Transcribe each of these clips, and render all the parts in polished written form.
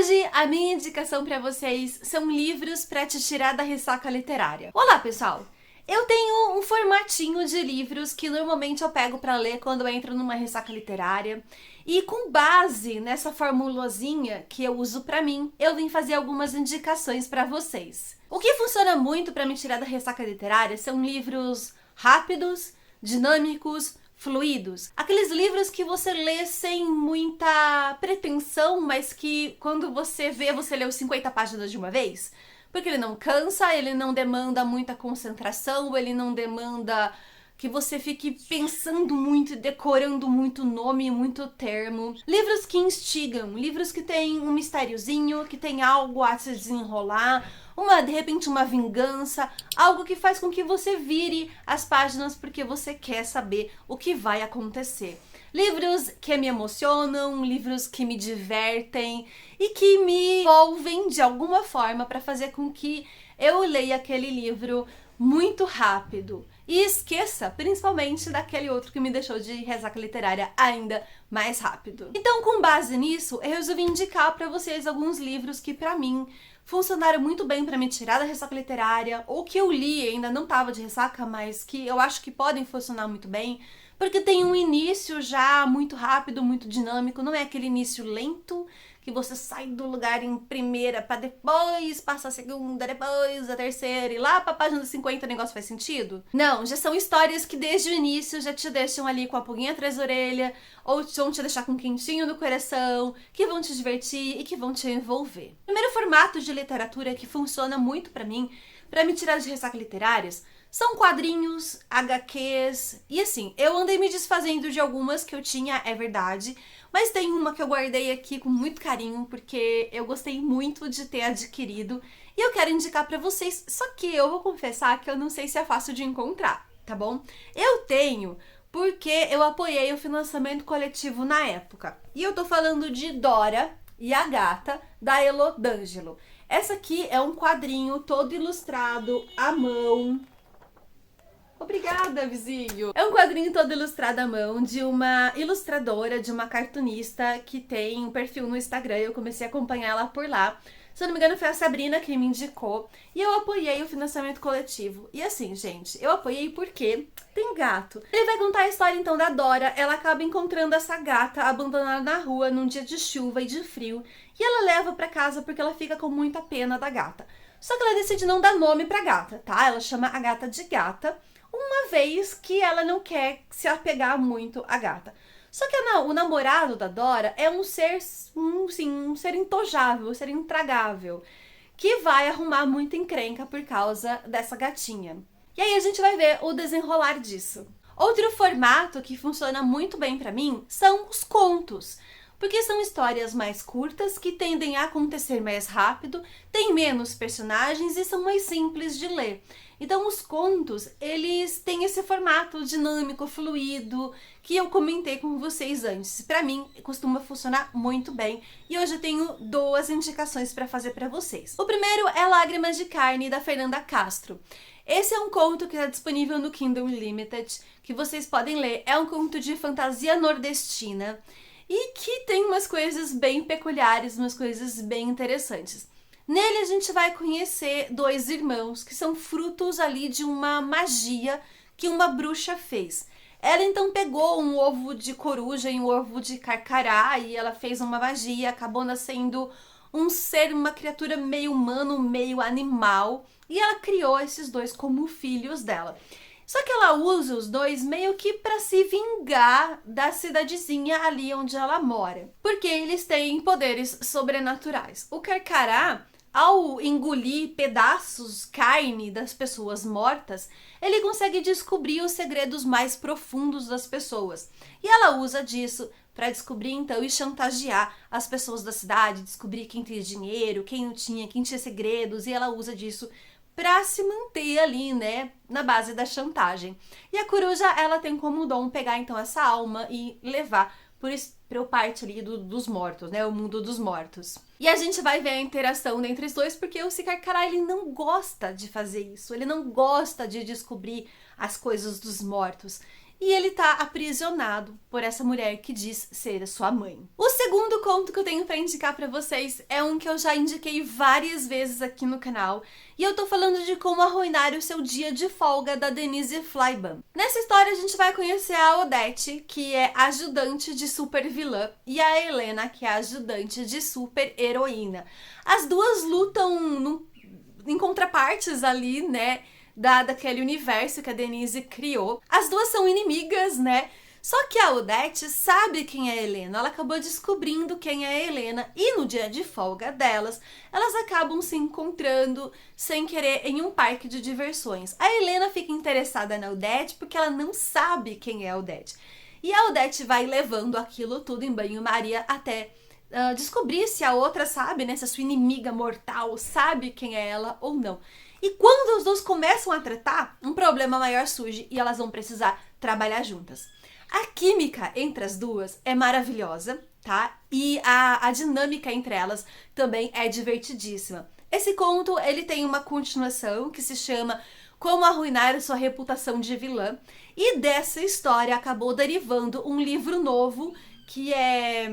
Hoje, a minha indicação para vocês são livros para te tirar da ressaca literária. Olá, pessoal! Eu tenho um formatinho de livros que normalmente eu pego para ler quando eu entro numa ressaca literária. E com base nessa formulazinha que eu uso para mim, eu vim fazer algumas indicações para vocês. O que funciona muito para me tirar da ressaca literária são livros rápidos, dinâmicos, fluidos. Aqueles livros que você lê sem muita pretensão, mas que quando você vê, você leu 50 páginas de uma vez. Porque ele não cansa, ele não demanda muita concentração, ele não demanda que você fique pensando muito e decorando muito nome, muito termo. Livros que instigam, livros que tem um mistériozinho, que tem algo a se desenrolar, de repente uma vingança, algo que faz com que você vire as páginas porque você quer saber o que vai acontecer. Livros que me emocionam, livros que me divertem e que me envolvem de alguma forma para fazer com que eu leia aquele livro muito rápido e esqueça principalmente daquele outro que me deixou de ressaca literária ainda mais rápido. Então, com base nisso, eu resolvi indicar para vocês alguns livros que para mim funcionaram muito bem para me tirar da ressaca literária, ou que eu li e ainda não tava de ressaca, mas que eu acho que podem funcionar muito bem, porque tem um início já muito rápido, muito dinâmico, não é aquele início lento que você sai do lugar em primeira para depois passar a segunda, depois a terceira e lá pra página 50 o negócio faz sentido? Não, já são histórias que desde o início já te deixam ali com a pulguinha atrás da orelha, ou vão te deixar com um quentinho no coração, que vão te divertir e que vão te envolver. O primeiro formato de literatura que funciona muito pra mim, pra me tirar de ressaca literárias, são quadrinhos, HQs, e assim, eu andei me desfazendo de algumas que eu tinha, é verdade, mas tem uma que eu guardei aqui com muito carinho, porque eu gostei muito de ter adquirido, e eu quero indicar pra vocês, só que eu vou confessar que eu não sei se é fácil de encontrar, tá bom? Eu tenho, porque eu apoiei o financiamento coletivo na época, e eu tô falando de Dora e a Gata, da Elo D'Angelo. Essa aqui é um quadrinho todo ilustrado à mão. Obrigada, vizinho! É um quadrinho todo ilustrado à mão de uma ilustradora, de uma cartunista que tem um perfil no Instagram. Eu comecei a acompanhar ela por lá. Se eu não me engano, foi a Sabrina quem me indicou. E eu apoiei o financiamento coletivo. E assim, gente, eu apoiei porque tem gato. Ele vai contar a história, então, da Dora. Ela acaba encontrando essa gata abandonada na rua num dia de chuva e de frio. E ela leva pra casa porque ela fica com muita pena da gata. Só que ela decide não dar nome pra gata, tá? Ela chama a gata de Gata, uma vez que ela não quer se apegar muito à gata. Só que o namorado da Dora é um ser intojável, um ser intragável, que vai arrumar muita encrenca por causa dessa gatinha. E aí a gente vai ver o desenrolar disso. Outro formato que funciona muito bem pra mim são os contos. Porque são histórias mais curtas, que tendem a acontecer mais rápido, têm menos personagens e são mais simples de ler. Então os contos, eles têm esse formato dinâmico, fluido, que eu comentei com vocês antes. Pra mim, costuma funcionar muito bem e hoje eu tenho duas indicações pra fazer pra vocês. O primeiro é Lágrimas de Carne, da Fernanda Castro. Esse é um conto que está disponível no Kindle Unlimited, que vocês podem ler. É um conto de fantasia nordestina e que tem umas coisas bem peculiares, umas coisas bem interessantes. Nele a gente vai conhecer dois irmãos que são frutos ali de uma magia que uma bruxa fez. Ela então pegou um ovo de coruja e um ovo de carcará e ela fez uma magia, acabou nascendo um ser, uma criatura meio humano, meio animal, e ela criou esses dois como filhos dela. Só que ela usa os dois meio que para se vingar da cidadezinha ali onde ela mora, porque eles têm poderes sobrenaturais. O carcará, ao engolir pedaços, carne das pessoas mortas, ele consegue descobrir os segredos mais profundos das pessoas. E ela usa disso para descobrir então e chantagear as pessoas da cidade, descobrir quem tinha dinheiro, quem não tinha, quem tinha segredos, e ela usa disso para se manter ali, né, na base da chantagem. E a coruja, ela tem como dom pegar então essa alma e levar para o parte ali dos mortos, né, o mundo dos mortos. E a gente vai ver a interação entre os dois, porque o Cicarcará, ele não gosta de fazer isso, ele não gosta de descobrir as coisas dos mortos. e ele tá aprisionado por essa mulher que diz ser a sua mãe. O segundo conto que eu tenho pra indicar pra vocês é um que eu já indiquei várias vezes aqui no canal, e eu tô falando de Como Arruinar o Seu Dia de Folga, da Denise Flyban. Nessa história a gente vai conhecer a Odette, que é ajudante de super vilã, e a Helena, que é ajudante de super heroína. As duas lutam em contrapartes ali, né, daquele universo que a Denise criou. As duas são inimigas, né? Só que a Odette sabe quem é a Helena, ela acabou descobrindo quem é a Helena, e no dia de folga delas, elas acabam se encontrando sem querer em um parque de diversões. A Helena fica interessada na Odette porque ela não sabe quem é a Odette. E a Odette vai levando aquilo tudo em banho-maria até descobrir se a outra sabe, né? Se a sua inimiga mortal sabe quem é ela ou não. E quando os dois começam a tratar, um problema maior surge e elas vão precisar trabalhar juntas. A química entre as duas é maravilhosa, tá? E a dinâmica entre elas também é divertidíssima. Esse conto, ele tem uma continuação que se chama Como Arruinar Sua Reputação de Vilã. E dessa história acabou derivando um livro novo que é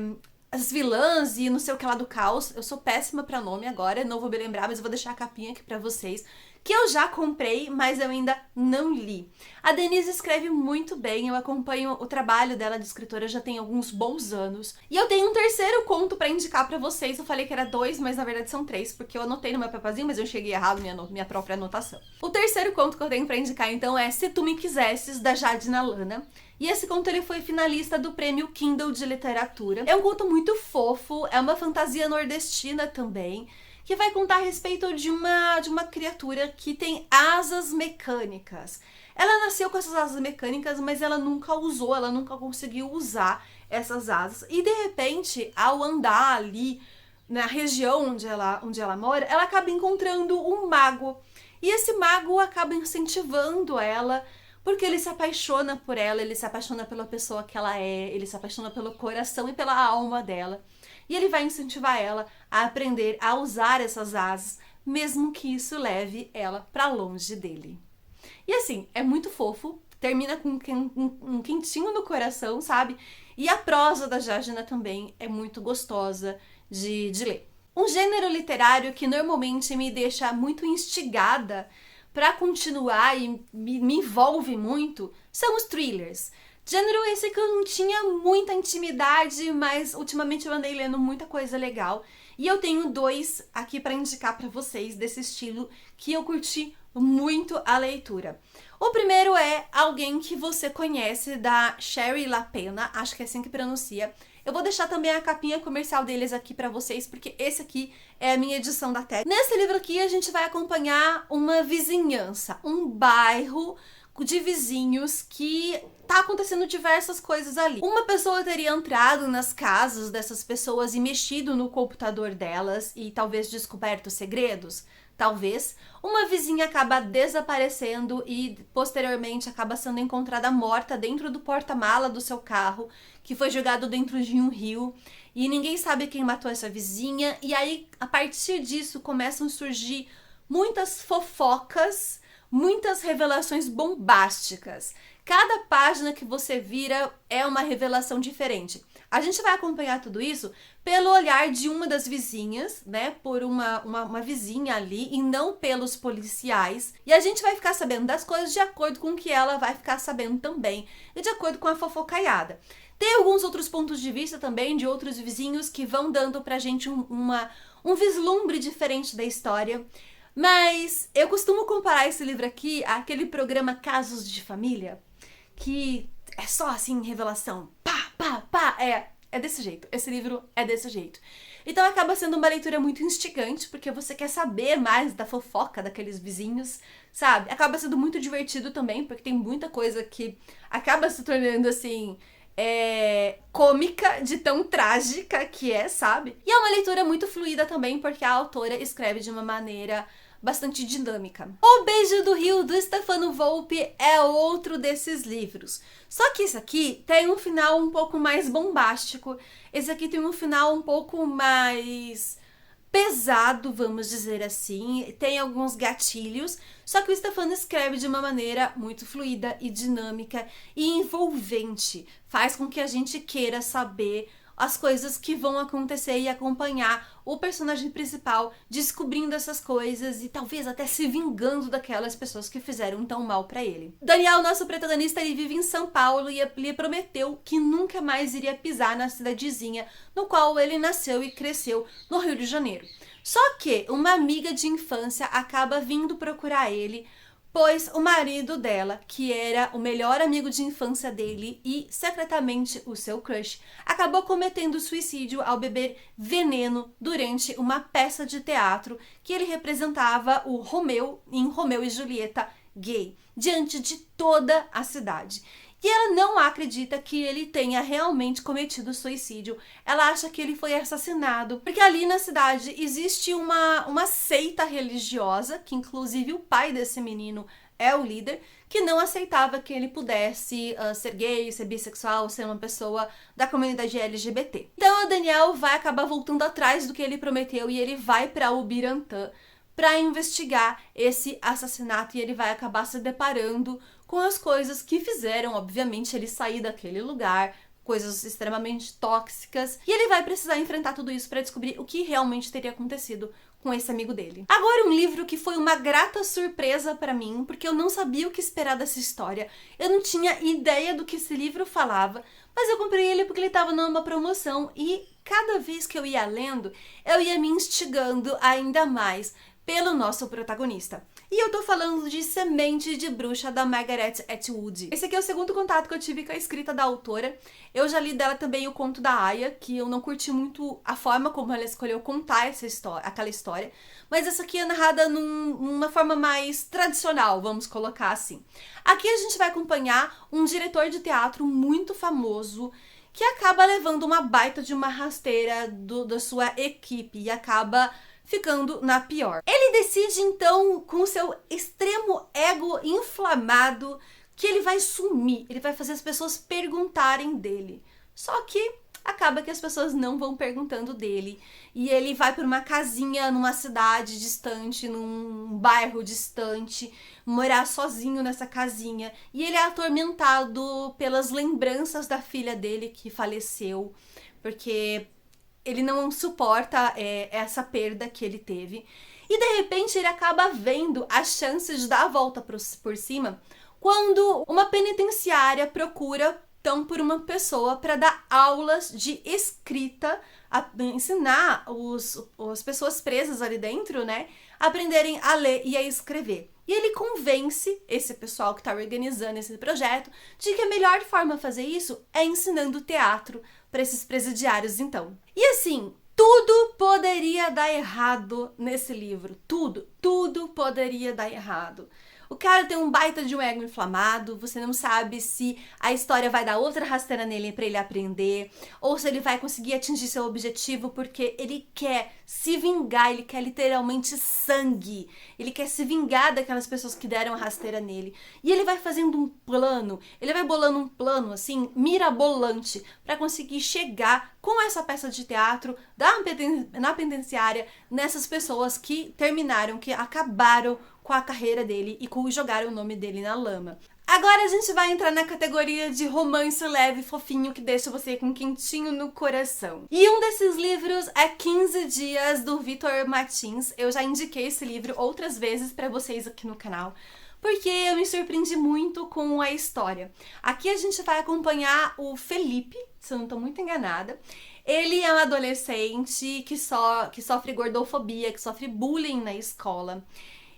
As Vilãs e não sei o que lá do caos. Eu sou péssima pra nome agora, não vou me lembrar, mas eu vou deixar a capinha aqui pra vocês, que eu já comprei, mas eu ainda não li. A Denise escreve muito bem, eu acompanho o trabalho dela de escritora já tem alguns bons anos. E eu tenho um terceiro conto pra indicar pra vocês, eu falei que era 2, mas na verdade são 3, porque eu anotei no meu papazinho, mas eu cheguei errado minha própria anotação. O terceiro conto que eu tenho pra indicar então é Se Tu Me Quisesses, da Jadina Lana. E esse conto ele foi finalista do prêmio Kindle de literatura. É um conto muito fofo, é uma fantasia nordestina também, que vai contar a respeito de uma criatura que tem asas mecânicas. Ela nasceu com essas asas mecânicas, mas ela nunca usou, ela nunca conseguiu usar essas asas. E de repente, ao andar ali na região onde ela mora, ela acaba encontrando um mago. E esse mago acaba incentivando ela, porque ele se apaixona por ela, ele se apaixona pela pessoa que ela é, ele se apaixona pelo coração e pela alma dela. E ele vai incentivar ela a aprender a usar essas asas, mesmo que isso leve ela pra longe dele. E assim, é muito fofo, termina com um quentinho no coração, sabe? E a prosa da Jadina também é muito gostosa de ler. Um gênero literário que normalmente me deixa muito instigada pra continuar e me envolve muito são os thrillers. Gênero esse que eu não tinha muita intimidade, mas ultimamente eu andei lendo muita coisa legal. E eu tenho 2 aqui pra indicar pra vocês desse estilo que eu curti muito a leitura. O primeiro é Alguém que Você Conhece, da Shari Lapena, acho que é assim que pronuncia. Eu vou deixar também a capinha comercial deles aqui pra vocês, porque esse aqui é a minha edição da Tag. Nesse livro aqui a gente vai acompanhar uma vizinhança, um bairro de vizinhos que tá acontecendo diversas coisas ali. Uma pessoa teria entrado nas casas dessas pessoas e mexido no computador delas e talvez descoberto segredos. Talvez. Uma vizinha acaba desaparecendo e posteriormente acaba sendo encontrada morta dentro do porta-mala do seu carro, que foi jogado dentro de um rio, e ninguém sabe quem matou essa vizinha. E aí, a partir disso, começam a surgir muitas fofocas, muitas revelações bombásticas. Cada página que você vira é uma revelação diferente. A gente vai acompanhar tudo isso pelo olhar de uma das vizinhas, né? Por uma vizinha ali, e não pelos policiais. E a gente vai ficar sabendo das coisas de acordo com o que ela vai ficar sabendo também, e de acordo com a fofocaiada. Tem alguns outros pontos de vista também de outros vizinhos que vão dando pra gente um vislumbre diferente da história. Mas eu costumo comparar esse livro aqui àquele programa Casos de Família, que é só assim, revelação, pá, pá, pá, é desse jeito, esse livro é desse jeito. Então acaba sendo uma leitura muito instigante, porque você quer saber mais da fofoca daqueles vizinhos, sabe? Acaba sendo muito divertido também, porque tem muita coisa que acaba se tornando assim, cômica de tão trágica que é, sabe? E é uma leitura muito fluida também, porque a autora escreve de uma maneira bastante dinâmica. O Beijo do Rio, do Stefano Volpe, é outro desses livros. Só que esse aqui tem um final um pouco mais bombástico. Esse aqui tem um final um pouco mais pesado, vamos dizer assim, tem alguns gatilhos, só que o Stefano escreve de uma maneira muito fluida e dinâmica e envolvente. Faz com que a gente queira saber as coisas que vão acontecer e acompanhar o personagem principal descobrindo essas coisas e talvez até se vingando daquelas pessoas que fizeram tão mal pra ele. Daniel, nosso protagonista, ele vive em São Paulo e lhe prometeu que nunca mais iria pisar na cidadezinha no qual ele nasceu e cresceu, no Rio de Janeiro. Só que uma amiga de infância acaba vindo procurar ele, pois o marido dela, que era o melhor amigo de infância dele e secretamente o seu crush, acabou cometendo suicídio ao beber veneno durante uma peça de teatro que ele representava o Romeu em Romeu e Julieta gay, diante de toda a cidade. E ela não acredita que ele tenha realmente cometido suicídio. Ela acha que ele foi assassinado, porque ali na cidade existe uma seita religiosa, que inclusive o pai desse menino é o líder, que não aceitava que ele pudesse ser gay, ser bissexual, ser uma pessoa da comunidade LGBT. Então o Daniel vai acabar voltando atrás do que ele prometeu e ele vai para Ubirantã para investigar esse assassinato e ele vai acabar se deparando com as coisas que fizeram, obviamente, ele sair daquele lugar, coisas extremamente tóxicas, e ele vai precisar enfrentar tudo isso para descobrir o que realmente teria acontecido com esse amigo dele. Agora, um livro que foi uma grata surpresa para mim, porque eu não sabia o que esperar dessa história, eu não tinha ideia do que esse livro falava, mas eu comprei ele porque ele estava numa promoção e cada vez que eu ia lendo, eu ia me instigando ainda mais pelo nosso protagonista. E eu tô falando de Semente de Bruxa, da Margaret Atwood. Esse aqui é o segundo contato que eu tive com a escrita da autora. Eu já li dela também o conto da Aya, que eu não curti muito a forma como ela escolheu contar essa história, aquela história. Mas essa aqui é narrada numa forma mais tradicional, vamos colocar assim. Aqui a gente vai acompanhar um diretor de teatro muito famoso, que acaba levando uma baita de uma rasteira da sua equipe e acaba ficando na pior. Ele decide então, com seu extremo ego inflamado, que ele vai sumir, ele vai fazer as pessoas perguntarem dele. Só que acaba que as pessoas não vão perguntando dele e ele vai para uma casinha numa cidade distante, num bairro distante, morar sozinho nessa casinha e ele é atormentado pelas lembranças da filha dele que faleceu, porque ele não suporta essa perda que ele teve. E de repente ele acaba vendo as chances de dar a volta por cima quando uma penitenciária procura então por uma pessoa para dar aulas de escrita, ensinar as pessoas presas ali dentro, né, a aprenderem a ler e a escrever. E ele convence esse pessoal que está organizando esse projeto de que a melhor forma de fazer isso é ensinando teatro para esses presidiários, então. E assim, tudo poderia dar errado nesse livro. Tudo poderia dar errado. O cara tem um baita de um ego inflamado, você não sabe se a história vai dar outra rasteira nele pra ele aprender, ou se ele vai conseguir atingir seu objetivo, porque ele quer se vingar, ele quer literalmente sangue, ele quer se vingar daquelas pessoas que deram a rasteira nele. E ele vai fazendo um plano, ele vai bolando um plano, assim, mirabolante, pra conseguir chegar com essa peça de teatro na penitenciária, nessas pessoas que terminaram, que acabaram com a carreira dele e jogaram o nome dele na lama. Agora a gente vai entrar na categoria de romance leve e fofinho que deixa você com quentinho no coração. E um desses livros é 15 Dias, do Victor Martins. Eu já indiquei esse livro outras vezes pra vocês aqui no canal, porque eu me surpreendi muito com a história. Aqui a gente vai acompanhar o Felipe, se eu não tô muito enganada. Ele é um adolescente que sofre gordofobia, que sofre bullying na escola.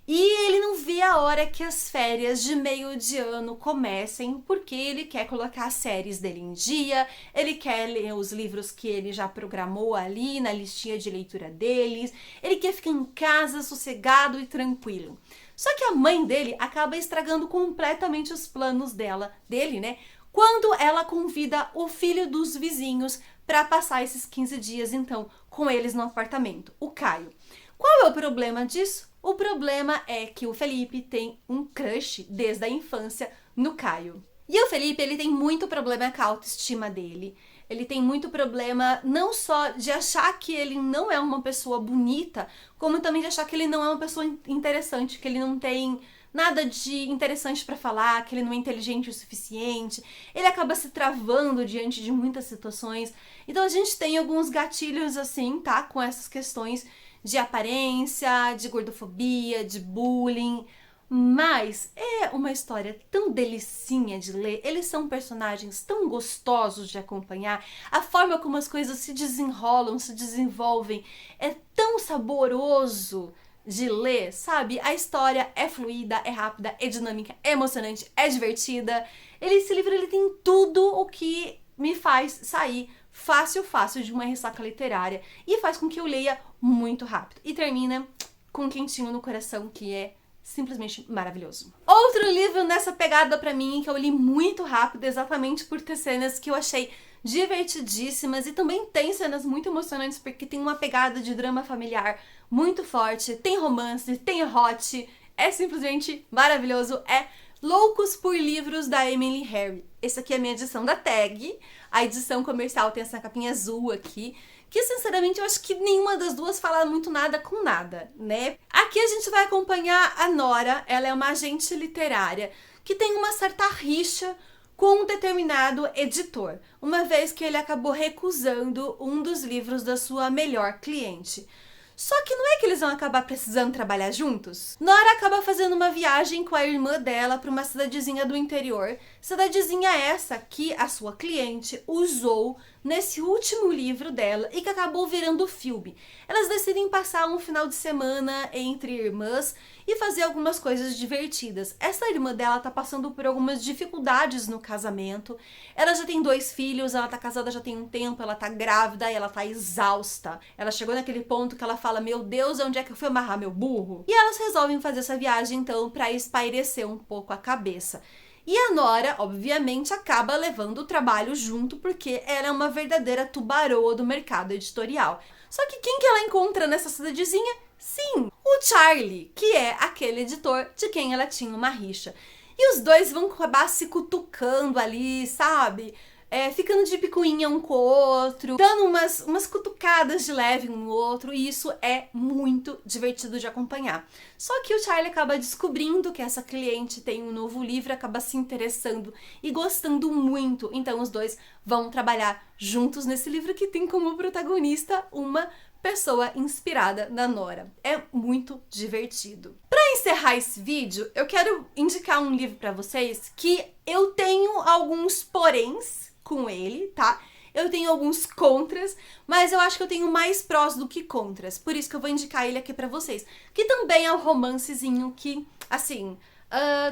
E ele não vê a hora que as férias de meio de ano comecem, porque ele quer colocar as séries dele em dia, ele quer ler os livros que ele já programou ali na listinha de leitura deles, ele quer ficar em casa sossegado e tranquilo. Só que a mãe dele acaba estragando completamente os planos dele, né? Quando ela convida o filho dos vizinhos para passar esses 15 dias, então, com eles no apartamento, o Caio. Qual é o problema disso? O problema é que o Felipe tem um crush desde a infância no Caio. E o Felipe, ele tem muito problema com a autoestima dele. ele tem muito problema não só de achar que ele não é uma pessoa bonita, como também de achar que ele não é uma pessoa interessante, que ele não tem nada de interessante pra falar, que ele não é inteligente o suficiente. Ele acaba se travando diante de muitas situações. Então a gente tem alguns gatilhos assim, tá? Com essas questões de aparência, de gordofobia, de bullying. Mas é uma história tão delicinha de ler, eles são personagens tão gostosos de acompanhar, a forma como as coisas se desenrolam, se desenvolvem, é tão saboroso de ler, sabe? A história é fluida, é rápida, é dinâmica, é emocionante, é divertida. Esse livro ele tem tudo o que me faz sair fácil de uma ressaca literária e faz com que eu leia muito rápido. E termina com um quentinho no coração que é simplesmente maravilhoso. Outro livro nessa pegada pra mim, que eu li muito rápido, exatamente por ter cenas que eu achei divertidíssimas e também tem cenas muito emocionantes porque tem uma pegada de drama familiar muito forte, tem romance, tem hot, é simplesmente maravilhoso, é Loucos por Livros, da Emily Henry. Essa aqui é a minha edição da Tag, a edição comercial tem essa capinha azul aqui, que sinceramente eu acho que nenhuma das duas fala muito nada com nada, né? Aqui a gente vai acompanhar a Nora, ela é uma agente literária que tem uma certa rixa com um determinado editor, uma vez que ele acabou recusando um dos livros da sua melhor cliente. Só que não é que eles vão acabar precisando trabalhar juntos? Nora acaba fazendo uma viagem com a irmã dela para uma cidadezinha do interior, cidadezinha essa que a sua cliente usou nesse último livro dela e que acabou virando filme. Elas decidem passar um final de semana entre irmãs e fazer algumas coisas divertidas. Essa irmã dela tá passando por algumas dificuldades no casamento. Ela já tem 2 filhos, ela tá casada já tem um tempo, ela tá grávida e ela tá exausta. Ela chegou naquele ponto que ela fala, meu Deus, onde é que eu fui amarrar meu burro? E elas resolvem fazer essa viagem então pra espairecer um pouco a cabeça. E a Nora, obviamente, acaba levando o trabalho junto porque ela é uma verdadeira tubaroa do mercado editorial. Só que quem que ela encontra nessa cidadezinha? Sim, o Charlie, que é aquele editor de quem ela tinha uma rixa. E os dois vão acabar se cutucando ali, sabe? Ficando de picuinha um com o outro, dando umas cutucadas de leve um no outro, e isso é muito divertido de acompanhar. Só que o Charlie acaba descobrindo que essa cliente tem um novo livro, acaba se interessando e gostando muito, então os dois vão trabalhar juntos nesse livro que tem como protagonista uma pessoa inspirada na Nora. É muito divertido. Para encerrar esse vídeo, eu quero indicar um livro para vocês que eu tenho alguns poréns com ele, tá? Eu tenho alguns contras, mas eu acho que eu tenho mais prós do que contras. Por isso que eu vou indicar ele aqui pra vocês. Que também é um romancezinho que, assim,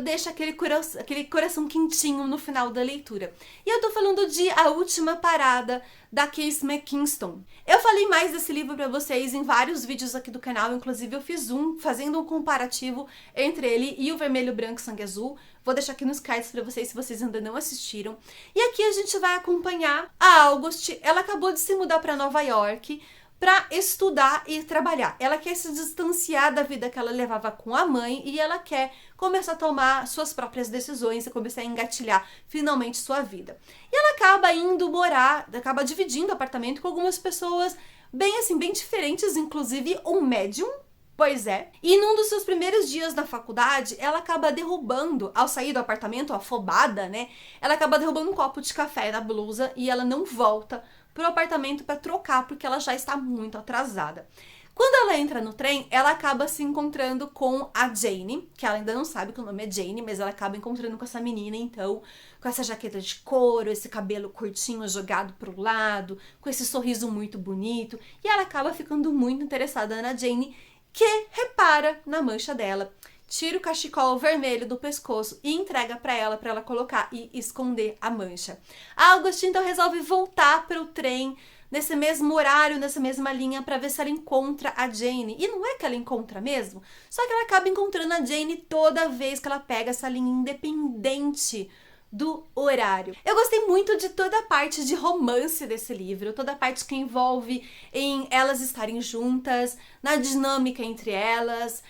deixa aquele coração quentinho no final da leitura. E eu tô falando de A Última Parada, da Casey McKinston. Eu falei mais desse livro pra vocês em vários vídeos aqui do canal, inclusive eu fiz um fazendo um comparativo entre ele e o Vermelho, Branco e Sangue Azul. Vou deixar aqui nos cards pra vocês se vocês ainda não assistiram. E aqui a gente vai acompanhar a August. Ela acabou de se mudar pra Nova York para estudar e trabalhar. Ela quer se distanciar da vida que ela levava com a mãe e ela quer começar a tomar suas próprias decisões e começar a engatilhar finalmente sua vida. E ela acaba indo morar, acaba dividindo apartamento com algumas pessoas bem assim, bem diferentes, inclusive um médium. Pois é. E num dos seus primeiros dias na faculdade, ela acaba derrubando, ao sair do apartamento, afobada, né? Ela acaba derrubando um copo de café na blusa e ela não volta pro apartamento para trocar porque ela já está muito atrasada. Quando ela entra no trem, ela acaba se encontrando com a Jane, que ela ainda não sabe que o nome é Jane, mas ela acaba encontrando com essa menina, então, com essa jaqueta de couro, esse cabelo curtinho jogado pro lado, com esse sorriso muito bonito, e ela acaba ficando muito interessada na Jane, que repara na mancha dela, tira o cachecol vermelho do pescoço e entrega pra ela colocar e esconder a mancha. A August então resolve voltar para o trem nesse mesmo horário, nessa mesma linha, pra ver se ela encontra a Jane. E não é que ela encontra mesmo, só que ela acaba encontrando a Jane toda vez que ela pega essa linha independente do horário. Eu gostei muito de toda a parte de romance desse livro, toda a parte que envolve em elas estarem juntas, na dinâmica entre elas.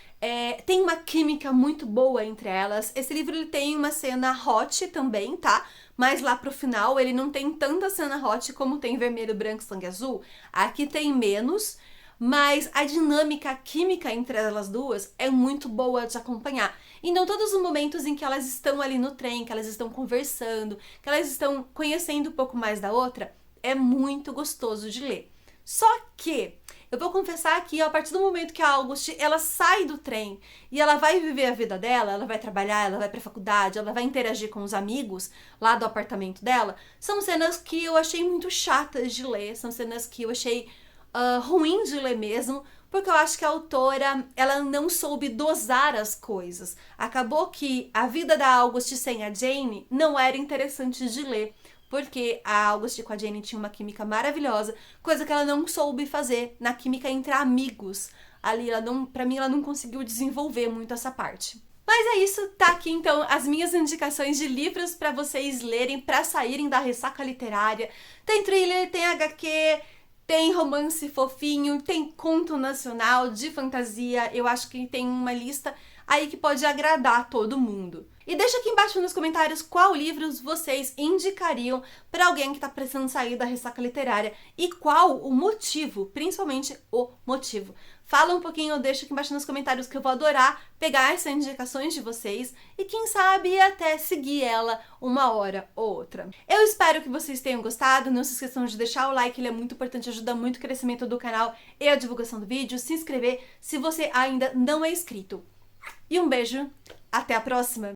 Tem uma química muito boa entre elas. Esse livro ele tem uma cena hot também, tá? Mas lá pro final ele não tem tanta cena hot como tem Vermelho, Branco, Sangue Azul. Aqui tem menos, mas a dinâmica, a química entre elas duas é muito boa de acompanhar. Então todos os momentos em que elas estão ali no trem, que elas estão conversando, que elas estão conhecendo um pouco mais da outra, é muito gostoso de ler. Só que eu vou confessar aqui, ó, a partir do momento que a August, ela sai do trem e ela vai viver a vida dela, ela vai trabalhar, ela vai pra faculdade, ela vai interagir com os amigos lá do apartamento dela, são cenas que eu achei muito chatas de ler, são cenas que eu achei ruim de ler mesmo, porque eu acho que a autora, ela não soube dosar as coisas. Acabou que a vida da August sem a Jane não era interessante de ler, porque a August com a Jane tinha uma química maravilhosa, coisa que ela não soube fazer na química entre amigos. Ali, pra mim, ela não conseguiu desenvolver muito essa parte. Mas é isso, tá aqui então as minhas indicações de livros pra vocês lerem, pra saírem da ressaca literária. Tem thriller, tem HQ, tem romance fofinho, tem conto nacional de fantasia. Eu acho que tem uma lista aí que pode agradar todo mundo. E deixa aqui embaixo nos comentários qual livros vocês indicariam para alguém que tá precisando sair da ressaca literária e qual o motivo, principalmente o motivo. Fala um pouquinho, deixa aqui embaixo nos comentários que eu vou adorar pegar essas indicações de vocês e quem sabe até seguir ela uma hora ou outra. Eu espero que vocês tenham gostado, não se esqueçam de deixar o like, ele é muito importante, ajuda muito o crescimento do canal e a divulgação do vídeo, se inscrever se você ainda não é inscrito. E um beijo, até a próxima!